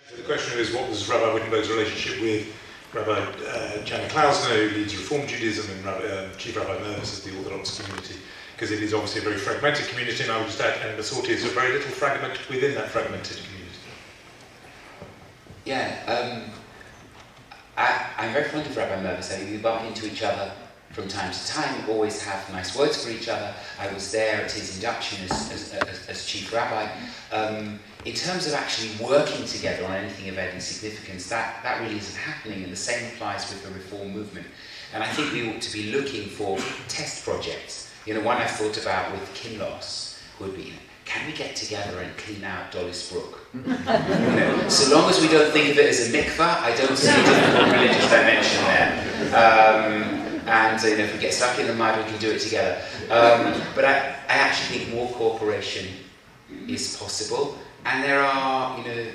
So the question is, what was Rabbi Wittenberg's relationship with Rabbi Janet Klausner, who leads Reform Judaism, and Chief Rabbi Mervis of the Orthodox community? Because it is obviously a very fragmented community, and I would just add, and Masorti is a very little fragment within that fragmented community. Yeah, I'm very fond of Rabbi Mervis. I mean, we bump into each other from time to time, always have nice words for each other. I was there at his induction as Chief Rabbi. In terms of actually working together on anything of any significance, that really isn't happening, and the same applies with the Reform movement. And I think we ought to be looking for test projects. You know, one I've thought about with Kinloss would be, can we get together and clean out Dollis Brook? You know, so long as we don't think of it as a mikvah, I don't see a difficult religious dimension there. And you know, if we get stuck in the mud, we can do it together. But I actually think more cooperation is possible, and there are, you know,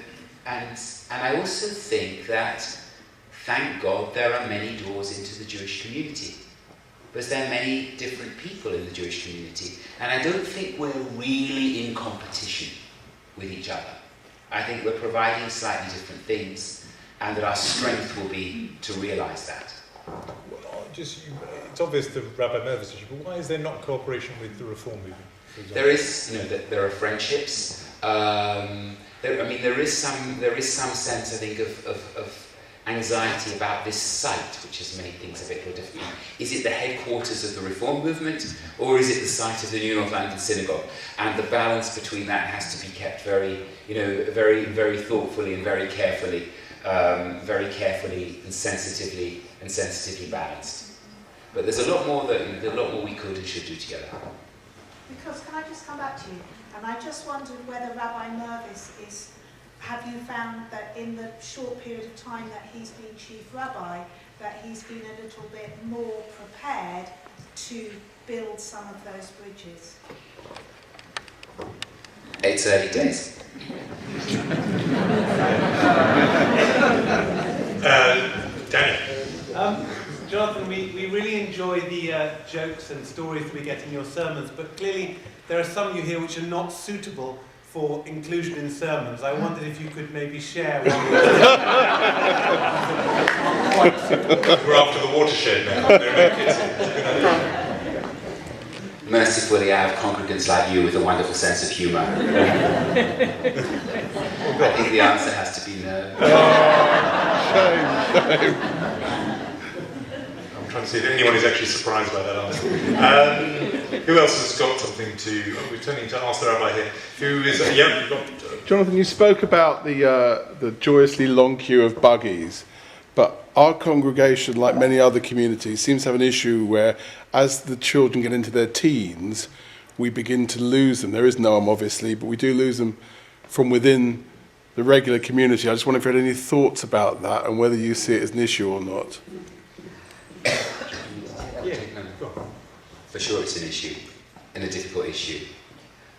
and I also think that, thank God, there are many doors into the Jewish community, because there are many different people in the Jewish community, and I don't think we're really in competition with each other. I think we're providing slightly different things, and that our strength will be to realise that. Well, it's obvious the Rabbi Mervis issue, but why is there not cooperation with the Reform movement? There is, you know, there are friendships. There is some sense, I think, of anxiety about this site, which has made things a bit more difficult. Is it the headquarters of the Reform movement, or is it the site of the New North London Synagogue? And the balance between that has to be kept very, you know, very thoughtfully and very carefully and sensitively balanced. But there's a lot more we could and should do together. Because, can I just come back to you? And I just wondered whether Rabbi Mervis have you found that in the short period of time that he's been Chief Rabbi, that he's been a little bit more prepared to build some of those bridges? It's early days. Daniel. Jonathan, we really enjoy the jokes and stories that we get in your sermons, but clearly there are some you hear which are not suitable for inclusion in sermons. I wondered if you could maybe share one. We're after the watershed now. There are no kids in. Mercifully, I have congregants like you with a wonderful sense of humour. I think the answer has to be no. Shame. I'm trying to see if anyone is actually surprised by that answer. Who else has got something to... Oh, we're turning to ask the rabbi here. Who is... yeah, you've got... Jonathan, you spoke about the joyously long queue of buggies, but our congregation, like many other communities, seems to have an issue where, as the children get into their teens, we begin to lose them. There is Noam, obviously, but we do lose them from within the regular community. I just wonder if you had any thoughts about that and whether you see it as an issue or not. For sure it's an issue, and a difficult issue.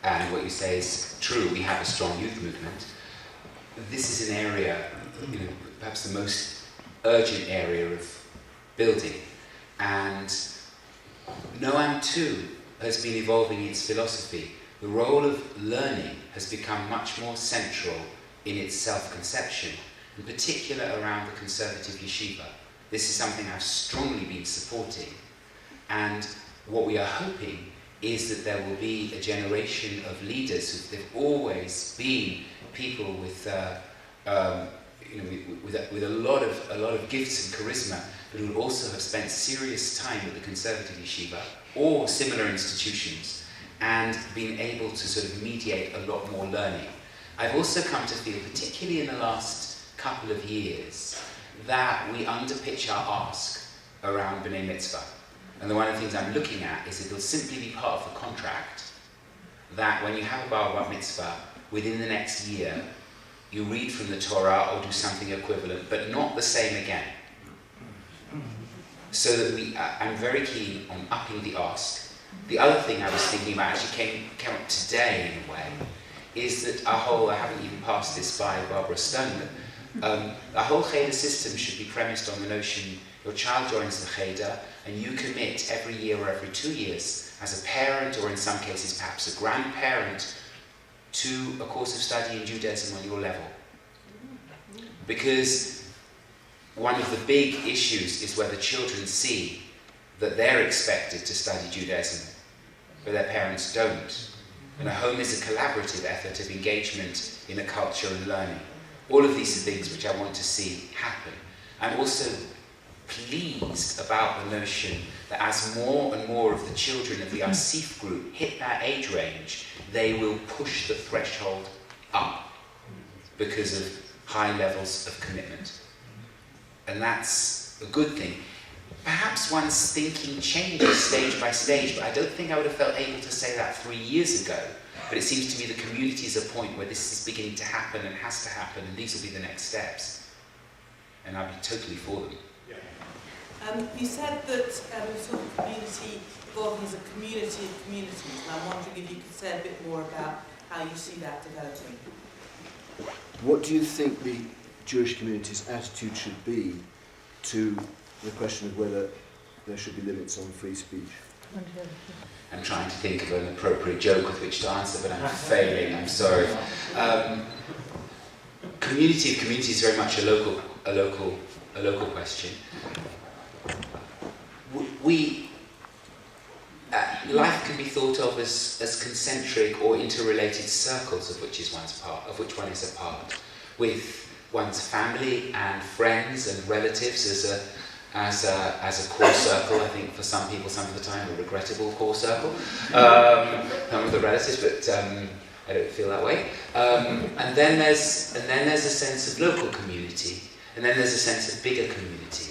And what you say is true, we have a strong youth movement. This is an area, you know, perhaps the most urgent area of building. And Noam too has been evolving its philosophy. The role of learning has become much more central in its self-conception, in particular around the conservative yeshiva. This is something I've strongly been supporting. And what we are hoping is that there will be a generation of leaders who have always been people with, with a lot of gifts and charisma, but who also have spent serious time at the conservative yeshiva or similar institutions, and been able to sort of mediate a lot more learning. I've also come to feel, particularly in the last couple of years, that we underpitch our ask around B'nai Mitzvah. And one of the things I'm looking at is it'll simply be part of the contract that when you have a bar mitzvah, within the next year, you read from the Torah or do something equivalent, but not the same again. So that I'm very keen on upping the ask. The other thing I was thinking about, actually came up today in a way, is that I haven't even passed this by Barbara Stone, the whole Cheder system should be premised on the notion your child joins the Cheder and you commit every year or every 2 years as a parent, or in some cases perhaps a grandparent, to a course of study in Judaism on your level. Because one of the big issues is whether children see that they're expected to study Judaism, but their parents don't. And a home is a collaborative effort of engagement in a culture and learning. All of these are things which I want to see happen. I'm also pleased about the notion that as more and more of the children of the Asif group hit that age range, they will push the threshold up because of high levels of commitment. And that's a good thing. Perhaps one's thinking changes stage by stage, but I don't think I would have felt able to say that 3 years ago. But it seems to me the community is a point where this is beginning to happen and has to happen, and these will be the next steps. And I'll be totally for them. You said that sort of community evolving as a community of communities, and I'm wondering if you could say a bit more about how you see that developing. What do you think the Jewish community's attitude should be to the question of whether there should be limits on free speech? I'm trying to think of an appropriate joke with which to answer, but I'm failing, I'm sorry. Community of communities is very much a local question. Life can be thought of as concentric or interrelated circles of which one is a part, with one's family and friends and relatives as a core circle. I think for some people, some of the time, a regrettable core circle. Some of the relatives, but I don't feel that way. And then there's a sense of local community, and then there's a sense of bigger community.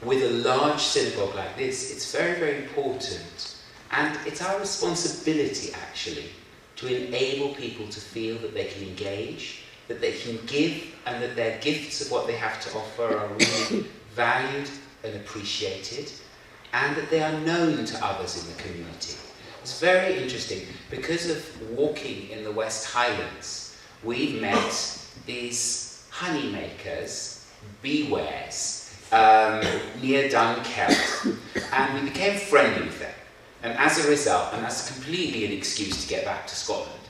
With a large synagogue like this, it's very, very important, and it's our responsibility actually to enable people to feel that they can engage, that they can give, and that their gifts of what they have to offer are really valued and appreciated, and that they are known to others in the community. It's very interesting. Because of walking in the West Highlands, we've met these honey makers, beewares, near Dunkeld, and we became friendly with them. And as a result, and that's completely an excuse to get back to Scotland,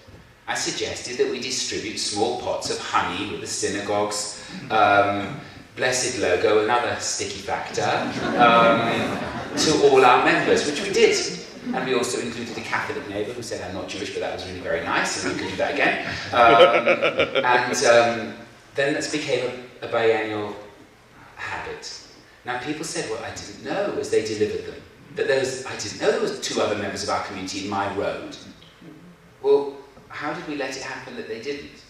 I suggested that we distribute small pots of honey with the synagogue's blessed logo, another sticky factor, to all our members, which we did. And we also included a Catholic neighbour who said, I'm not Jewish, but that was really very nice, and we could do that again. Then that became a biennial habit. Now people said, well, I didn't know as they delivered them, that I didn't know there was 2 other members of our community in my road. Well, how did we let it happen that they didn't?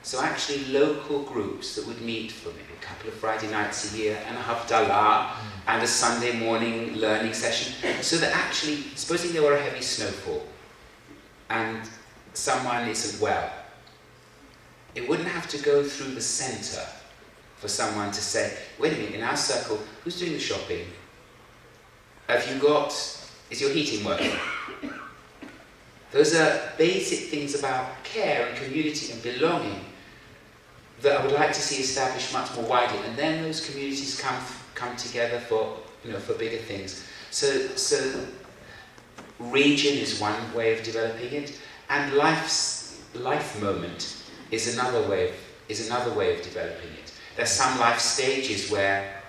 So actually local groups that would meet for maybe a couple of Friday nights a year, and a Havdalah, and a Sunday morning learning session, so that actually, supposing there were a heavy snowfall, and someone isn't well, it wouldn't have to go through the centre for someone to say, wait a minute, in our circle, who's doing the shopping? Is your heating working? Those are basic things about care and community and belonging that I would like to see established much more widely, and then those communities come together for bigger things. So region is one way of developing it, and life moment is another way of developing it. There's some life stages where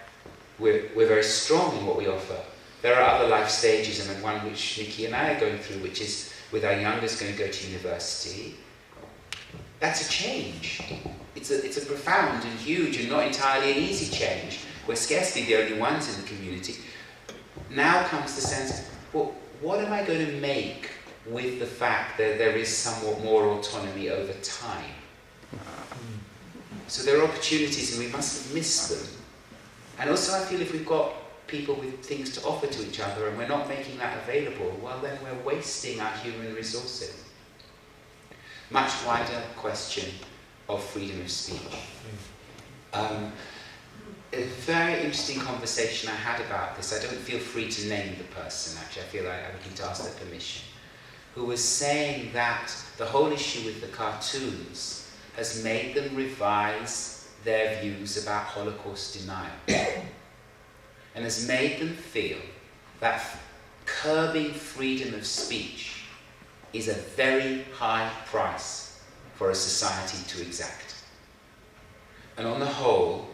we're very strong in what we offer. There are other life stages, and one which Nikki and I are going through, which is with our youngest going to go to university. That's a change. It's a profound and huge and not entirely an easy change. We're scarcely the only ones in the community. Now comes the sense, well, what am I going to make with the fact that there is somewhat more autonomy over time? So there are opportunities and we mustn't miss them. And also I feel if we've got people with things to offer to each other and we're not making that available, well then we're wasting our human resources. Much wider question of freedom of speech. A very interesting conversation I had about this, I don't feel free to name the person actually, I feel like I would need to ask their permission, who was saying that the whole issue with the cartoons has made them revise their views about Holocaust denial and has made them feel that curbing freedom of speech is a very high price for a society to exact. And on the whole,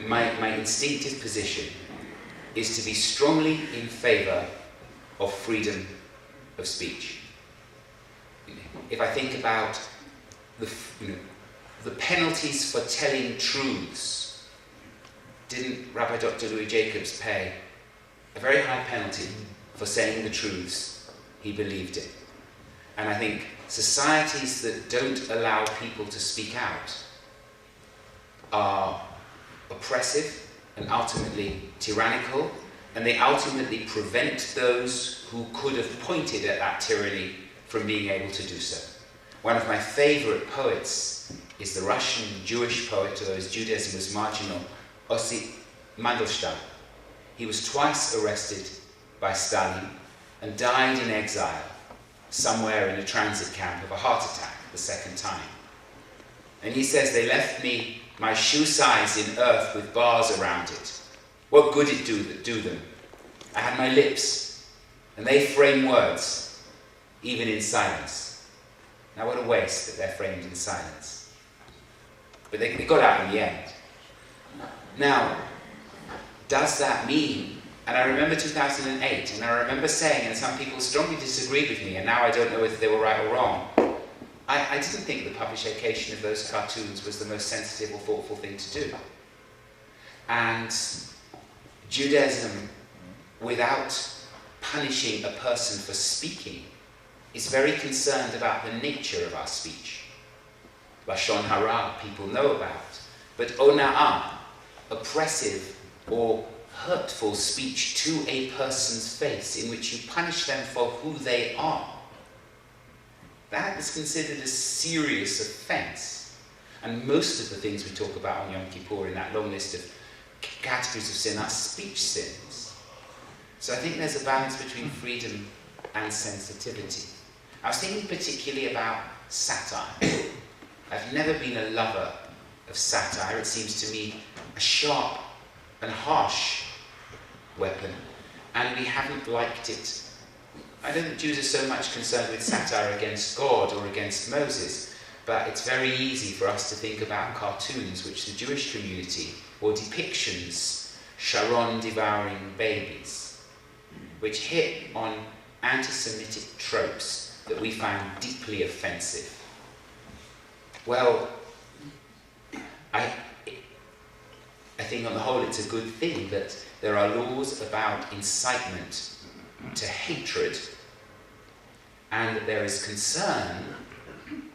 my instinctive position is to be strongly in favour of freedom of speech. If I think about the penalties for telling truths, didn't Rabbi Dr. Louis Jacobs pay a very high penalty for saying the truths he believed in? And I think societies that don't allow people to speak out are oppressive and ultimately tyrannical, and they ultimately prevent those who could have pointed at that tyranny from being able to do so. One of my favourite poets is the Russian Jewish poet, to those Judaism was marginal, Osip Mandelstam. He was twice arrested by Stalin and died in exile somewhere in a transit camp of a heart attack the second time. And he says, "They left me my shoe size in earth with bars around it. What good it do them? I had my lips, and they frame words, even in silence." Now what a waste that they're framed in silence. But they got out in the end. Now, does that mean, and I remember 2008, and I remember saying, and some people strongly disagreed with me, and now I don't know whether they were right or wrong, I didn't think the publication of those cartoons was the most sensitive or thoughtful thing to do. And Judaism, without punishing a person for speaking, is very concerned about the nature of our speech. Lashon hara, people know about. But ona'ah, oppressive or hurtful speech to a person's face in which you punish them for who they are, that is considered a serious offence. And most of the things we talk about on Yom Kippur in that long list of categories of sin are speech sins. So I think there's a balance between freedom and sensitivity. I was thinking particularly about satire. I've never been a lover of satire. It seems to me a sharp and harsh weapon, and we haven't liked it. I don't think Jews are so much concerned with satire against God or against Moses, but it's very easy for us to think about cartoons which the Jewish community, or depictions, Sharon devouring babies, which hit on anti-Semitic tropes that we find deeply offensive. Well, I think on the whole it's a good thing that there are laws about incitement to hatred, and that there is concern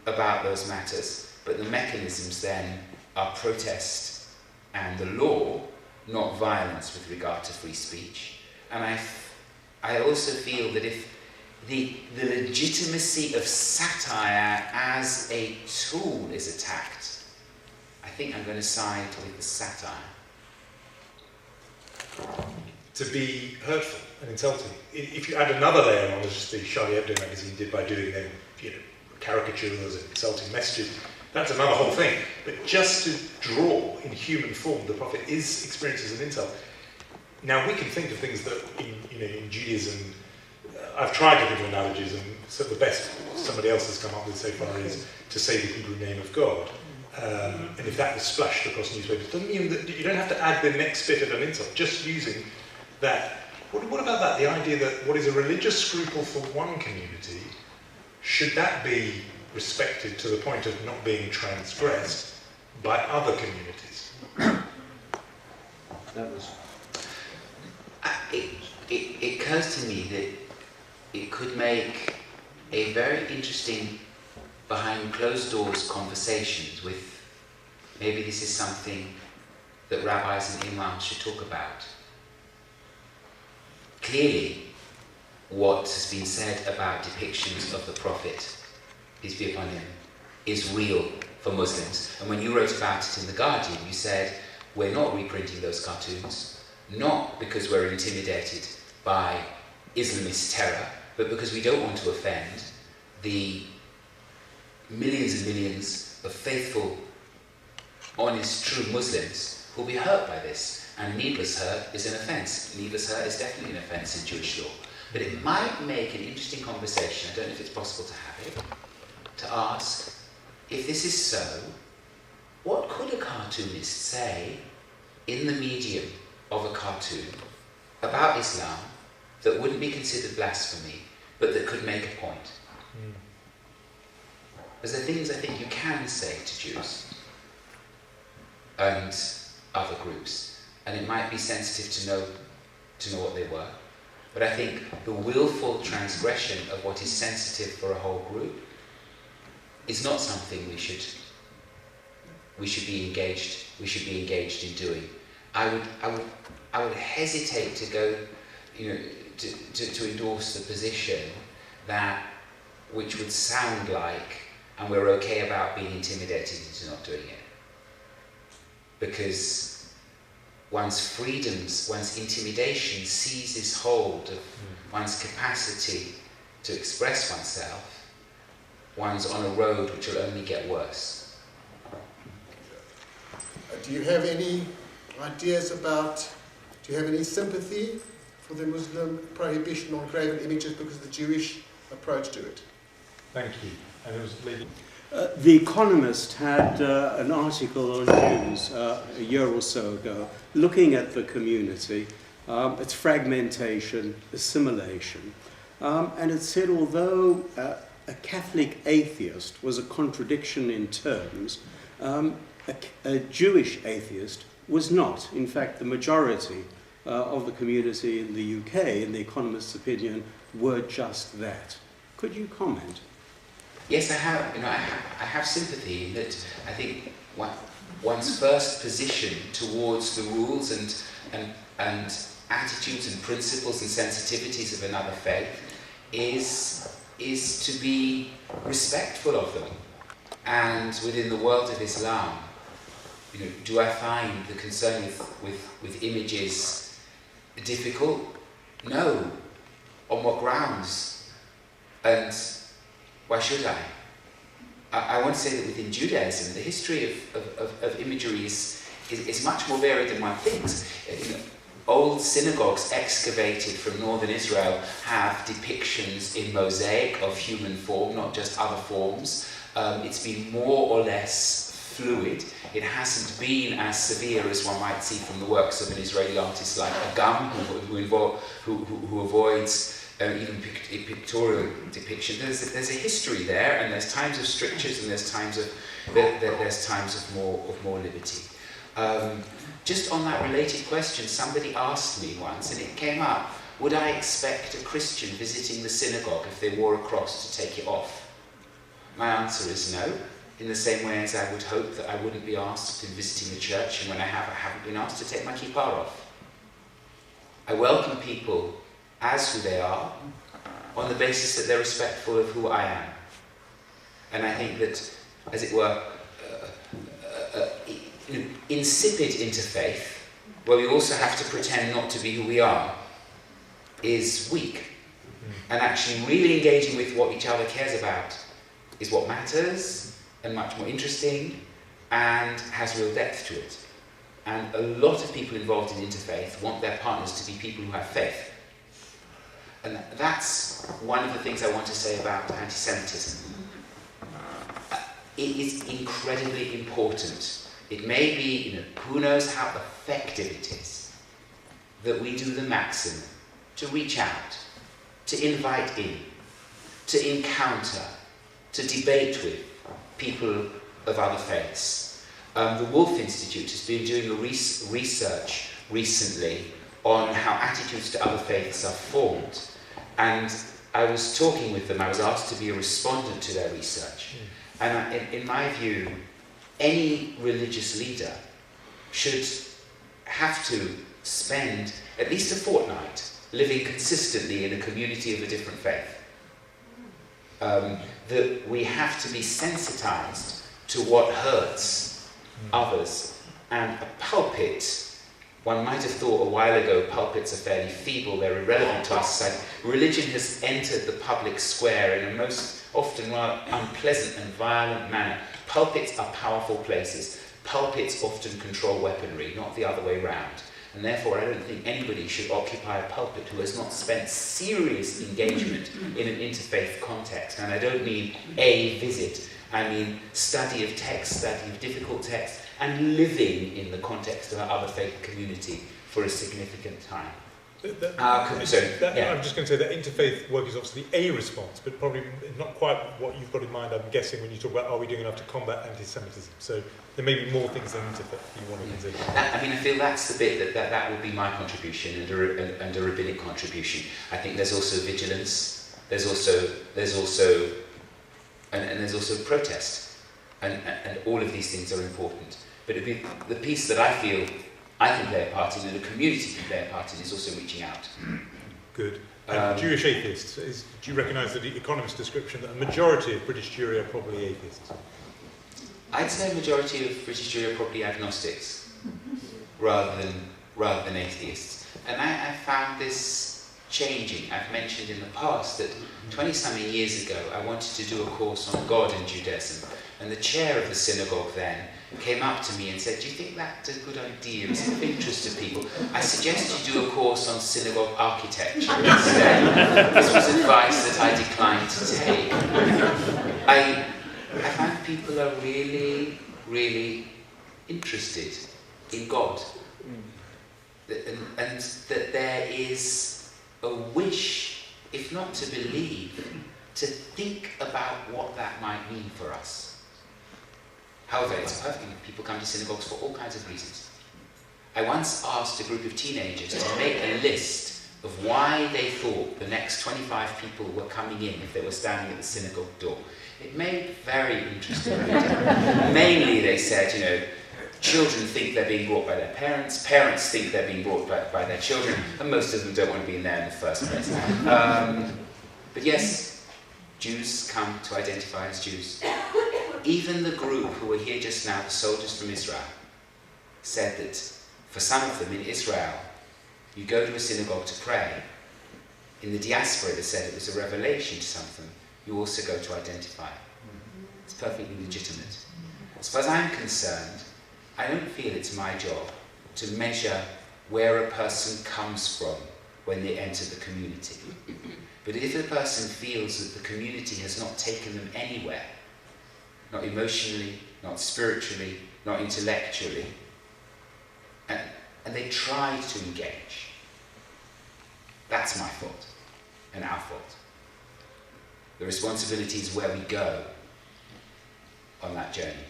about those matters, but the mechanisms then are protest and the law, not violence with regard to free speech. And I also feel that if the legitimacy of satire as a tool is attacked, I think I'm going to side with the satire. To be hurtful and insulting. If you add another layer on, as just the Charlie Hebdo magazine did by doing them, caricatures and insulting messages, that's another whole thing. But just to draw in human form, the Prophet is experienced as an insult. Now we can think of things that in Judaism, I've tried to think of analogies, and so the best somebody else has come up with so far is to say the Hebrew name of God. And if that was splashed across newspapers, doesn't mean that you don't have to add the next bit of an insult, just using that. What about that? The idea that what is a religious scruple for one community, should that be respected to the point of not being transgressed by other communities? That was... It occurs to me that it could make a very interesting behind closed doors conversations with, maybe this is something that rabbis and imams should talk about. Clearly, what has been said about depictions of the Prophet, peace be upon him, is real for Muslims. And when you wrote about it in The Guardian, you said, we're not reprinting those cartoons, not because we're intimidated by Islamist terror, but because we don't want to offend the millions and millions of faithful, honest, true Muslims who will be hurt by this. And needless hurt is an offence. Needless hurt is definitely an offence in Jewish law. But it might make an interesting conversation, I don't know if it's possible to have it, to ask, if this is so, what could a cartoonist say in the medium of a cartoon about Islam that wouldn't be considered blasphemy, but that could make a point? There's the things I think you can say to Jews and other groups, and it might be sensitive to know what they were. But I think the willful transgression of what is sensitive for a whole group is not something we should be engaged in doing. I would hesitate to go, to endorse the position which would sound like, and we're okay about being intimidated into not doing it. Because one's freedoms, one's intimidation seizes hold of one's capacity to express oneself. One's on a road which will only get worse. Do you have any ideas do you have any sympathy for the Muslim prohibition on graven images because of the Jewish approach to it? Thank you. And it was Lady. The Economist had an article on Jews a year or so ago, looking at the community, its fragmentation, assimilation, and it said although a Catholic atheist was a contradiction in terms, a Jewish atheist was not. In fact, the majority of the community in the UK, in the Economist's opinion, were just that. Could you comment? Yes, I have. I have sympathy in that. I think one's first position towards the rules and attitudes and principles and sensitivities of another faith is to be respectful of them. And within the world of Islam, do I find the concern with images difficult? No. On what grounds? And why should I? I want to say that within Judaism, the history of imagery is much more varied than one thinks. Old synagogues excavated from northern Israel have depictions in mosaic of human form, not just other forms. It's been more or less fluid. It hasn't been as severe as one might see from the works of an Israeli artist like Agam, who avoids even pictorial depiction. There's a history there, and there's times of strictures, and there's times of more liberty. Just on that related question, somebody asked me once, and it came up: would I expect a Christian visiting the synagogue if they wore a cross to take it off? My answer is no. In the same way as I would hope that I wouldn't be asked in visiting a church, and when I haven't been asked to take my kippah off. I welcome people as who they are, on the basis that they're respectful of who I am. And I think that, as it were, insipid interfaith, where we also have to pretend not to be who we are, is weak. And actually really engaging with what each other cares about is what matters, and much more interesting, and has real depth to it. And a lot of people involved in interfaith want their partners to be people who have faith. And that's one of the things I want to say about anti-Semitism. It is incredibly important. It may be, who knows how effective it is, that we do the maximum to reach out, to invite in, to encounter, to debate with people of other faiths. The Wolf Institute has been doing a research recently on how attitudes to other faiths are formed. And I was talking with them, I was asked to be a respondent to their research. And in my view, any religious leader should have to spend at least a fortnight living consistently in a community of a different faith. That we have to be sensitized to what hurts others. And a pulpit, one might have thought a while ago pulpits are fairly feeble, they're irrelevant to our society. Religion has entered the public square in a most often rather unpleasant and violent manner. Pulpits are powerful places. Pulpits often control weaponry, not the other way round. And therefore I don't think anybody should occupy a pulpit who has not spent serious engagement in an interfaith context. And I don't mean a visit. I mean study of text, study of difficult text, and living in the context of our other faith community for a significant time. I'm just going to say that interfaith work is obviously a response, but probably not quite what you've got in mind, I'm guessing, when you talk about are we doing enough to combat anti-Semitism. So there may be more things than interfaith you want to consider. I mean, I feel that's the bit that would be my contribution and a rabbinic contribution. I think there's also vigilance, there's also protest, and all of these things are important. But it'd be the piece that I feel I can play a part in, and the community can play a part in, is also reaching out. Good. Jewish atheists, do you recognise the Economist description that a majority of British Jewry are probably atheists? I'd say a majority of British Jewry are probably agnostics, rather than atheists. And I found this changing. I've mentioned in the past that 20-something years ago I wanted to do a course on God and Judaism, and the chair of the synagogue then came up to me and said, "Do you think that's a good idea? Is it of interest to people? I suggest you do a course on synagogue architecture instead." This was advice that I declined to take. I find people are really, really interested in God. And that there is a wish, if not to believe, to think about what that might mean for us. However, it's perfect. People come to synagogues for all kinds of reasons. I once asked a group of teenagers to make a list of why they thought the next 25 people were coming in if they were standing at the synagogue door. It made very interesting reading. Mainly they said, children think they're being brought by their parents, parents think they're being brought by their children, and most of them don't want to be in there in the first place. But yes, Jews come to identify as Jews. Even the group who were here just now, the soldiers from Israel, said that for some of them in Israel, you go to a synagogue to pray. In the diaspora, they said it was a revelation to some of them. You also go to identify. It's perfectly legitimate. As far as I'm concerned, I don't feel it's my job to measure where a person comes from when they enter the community. But if a person feels that the community has not taken them anywhere, not emotionally, not spiritually, not intellectually, and they try to engage, that's my fault and our fault. The responsibility is where we go on that journey.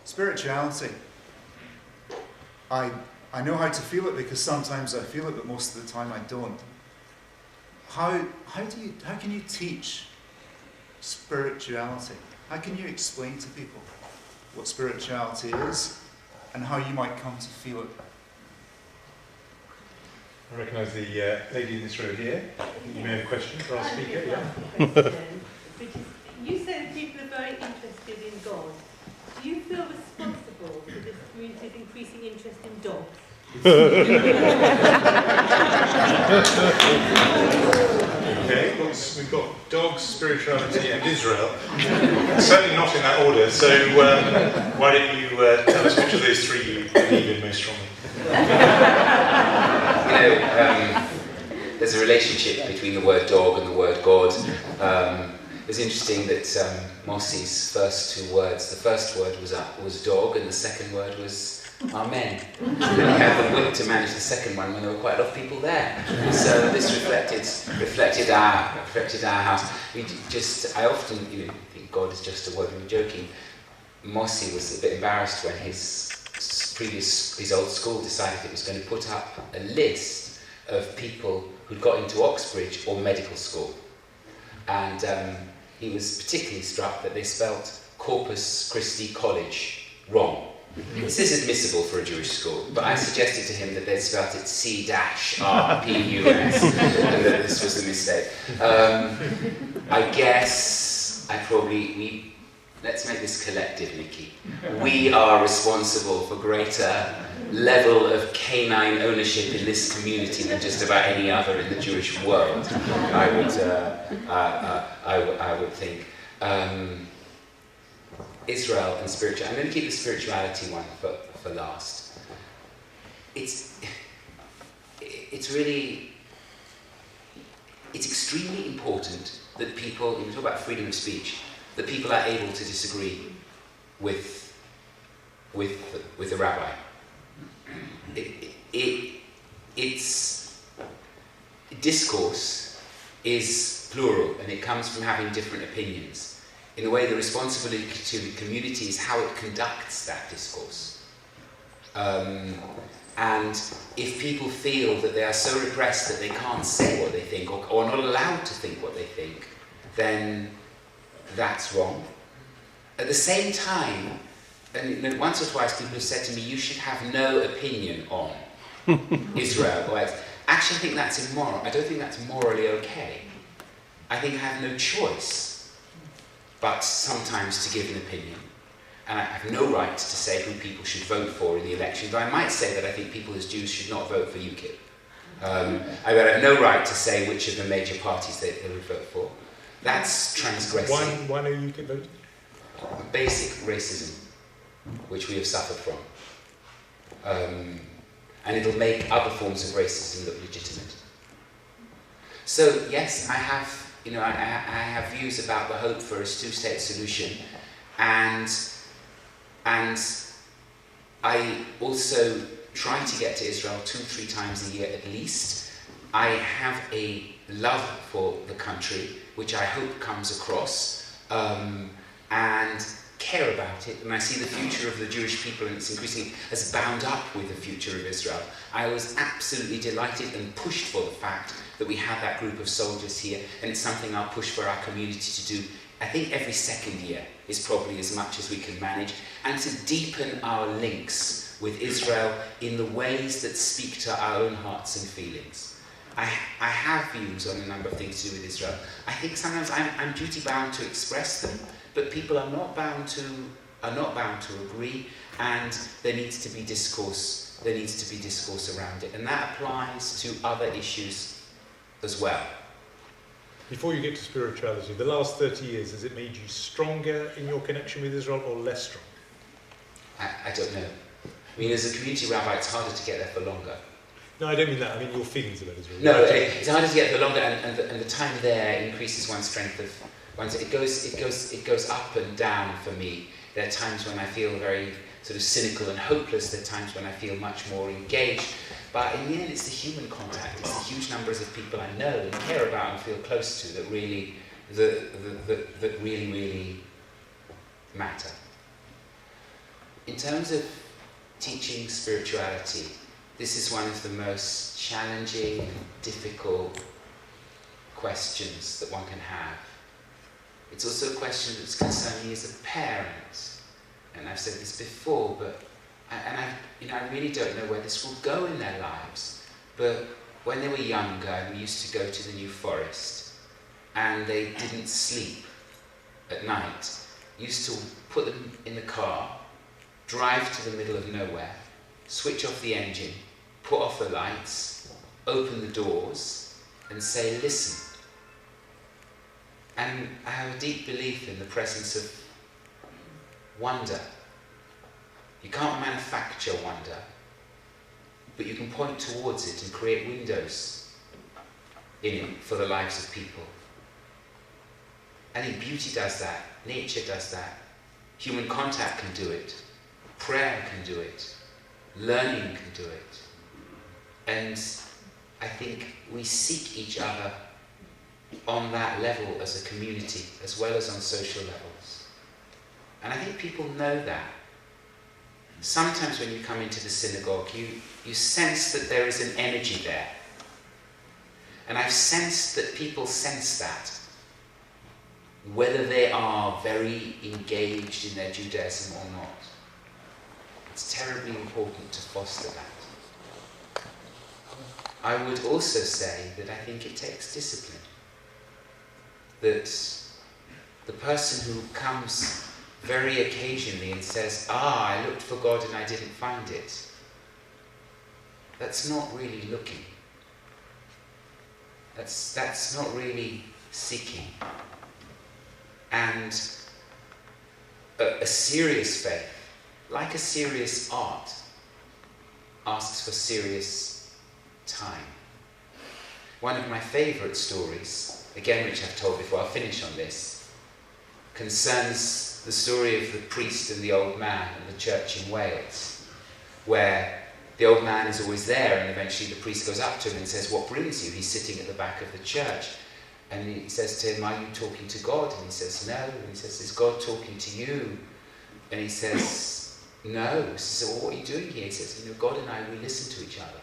Spirituality. I know how to feel it because sometimes I feel it, but most of the time I don't. How can you teach spirituality? How can you explain to people what spirituality is and how you might come to feel it? I recognise the lady in this row here. You may have a question for our speaker. Yeah. You said people are very interested in God. Do you feel responsible for this community's increasing interest in dogs? Okay, we've got dogs, spirituality, and Israel. Certainly not in that order. So why don't you tell us which of those three you believe in most strongly? There's a relationship between the word dog and the word God. It's interesting that Mossi's first two words, the first word was dog, and the second word was Amen. And he had the wit to manage the second one when there were quite a lot of people there. So this reflected our house. I often think God is just a word. We were joking. Mossi was a bit embarrassed when his old school decided it was going to put up a list of people who'd got into Oxbridge or medical school. And he was particularly struck that they spelt Corpus Christi College wrong. This is admissible for a Jewish school, but I suggested to him that they'd spelt it C-R-P-U-S, and that this was a mistake. I guess let's make this collective, Nikki. We are responsible for greater level of canine ownership in this community than just about any other in the Jewish world, I would think. Israel and spirituality. I'm going to keep the spirituality one for last. It's extremely important that people, you talk about freedom of speech, that people are able to disagree with the rabbi. Its discourse is plural, and it comes from having different opinions. In a way, the responsibility to the community is how it conducts that discourse. And if people feel that they are so repressed that they can't say what they think, or not allowed to think what they think, then that's wrong. At the same time, and once or twice people have said to me, you should have no opinion on Israel. Or actually, I think that's immoral. I don't think that's morally okay. I think I have no choice but sometimes to give an opinion. And I have no right to say who people should vote for in the election. Though I might say that I think people as Jews should not vote for UKIP. I have no right to say which of the major parties they would vote for. That's transgressing. Why no UKIP voting? Basic racism, which we have suffered from. And it'll make other forms of racism look legitimate. So yes, I have views about the hope for a two-state solution, and I also try to get to Israel 2-3 times a year at least. I have a love for the country, which I hope comes across, and care about it, and I see the future of the Jewish people, and it's increasingly as bound up with the future of Israel. I was absolutely delighted and pushed for the fact that we had that group of soldiers here, and it's something I'll push for our community to do. I think every second year is probably as much as we can manage, and to deepen our links with Israel in the ways that speak to our own hearts and feelings. I have views on a number of things to do with Israel. I think sometimes I'm duty-bound to express them, but people are not bound to agree, and there needs to be discourse. There needs to be discourse around it, and that applies to other issues as well. Before you get to spirituality, the last 30 years, has it made you stronger in your connection with Israel or less strong? I don't know. I mean, as a community rabbi, it's harder to get there for longer. No, I don't mean that. I mean your feelings about Israel. No, it's harder to get there for longer, and the time there increases one's strength of. It goes up and down for me. There are times when I feel very sort of cynical and hopeless. There are times when I feel much more engaged. But in the end, it's the human contact. It's the huge numbers of people I know and care about and feel close to that really, that really matter. In terms of teaching spirituality, this is one of the most challenging and difficult questions that one can have. It's also a question that's concerning me as a parent, and I've said this before, but I really don't know where this will go in their lives. But when they were younger, and we used to go to the New Forest, and they didn't sleep at night, used to put them in the car, drive to the middle of nowhere, switch off the engine, put off the lights, open the doors, and say, listen. And I have a deep belief in the presence of wonder. You can't manufacture wonder, but you can point towards it and create windows in it for the lives of people. I think beauty does that, nature does that, human contact can do it, prayer can do it, learning can do it. And I think we seek each other on that level as a community, as well as on social levels. And I think people know that. Sometimes when you come into the synagogue, you sense that there is an energy there. And I've sensed that people sense that, whether they are very engaged in their Judaism or not. It's terribly important to foster that. I would also say that I think it takes discipline. That the person who comes very occasionally and says, I looked for God and I didn't find it, that's not really looking. That's not really seeking. And a serious faith, like a serious art, asks for serious time. One of my favourite stories, again which I've told before, I'll finish on this, concerns the story of the priest and the old man and the church in Wales, where the old man is always there, and eventually the priest goes up to him and says, "What brings you?" He's sitting at the back of the church. And he says to him, "Are you talking to God?" And he says, "No." And he says, "Is God talking to you?" And he says, "No." He says, "Well, what are you doing here?" He says, "You know, God and I, we listen to each other.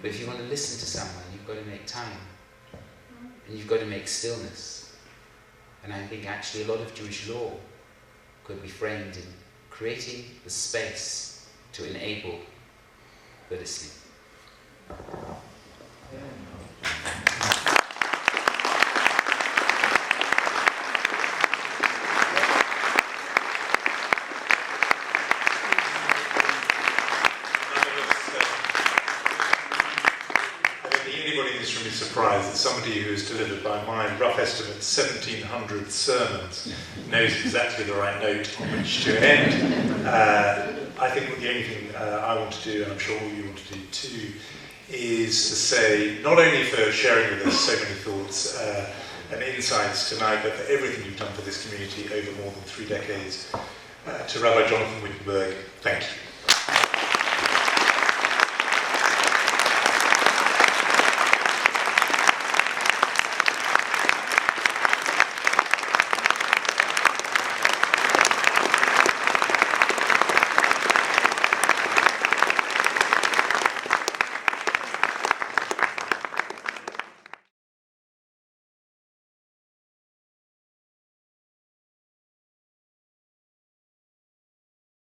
But if you want to listen to someone, you've got to make time. And you've got to make stillness." And I think actually a lot of Jewish law could be framed in creating the space to enable the listening. Surprised that somebody who has delivered, by my rough estimate, 1,700 sermons knows exactly the right note on which to end. I think the only thing I want to do, and I'm sure all you want to do too, is to say, not only for sharing with us so many thoughts and insights tonight, but for everything you've done for this community over more than 3 decades, to Rabbi Jonathan Wittenberg, thank you.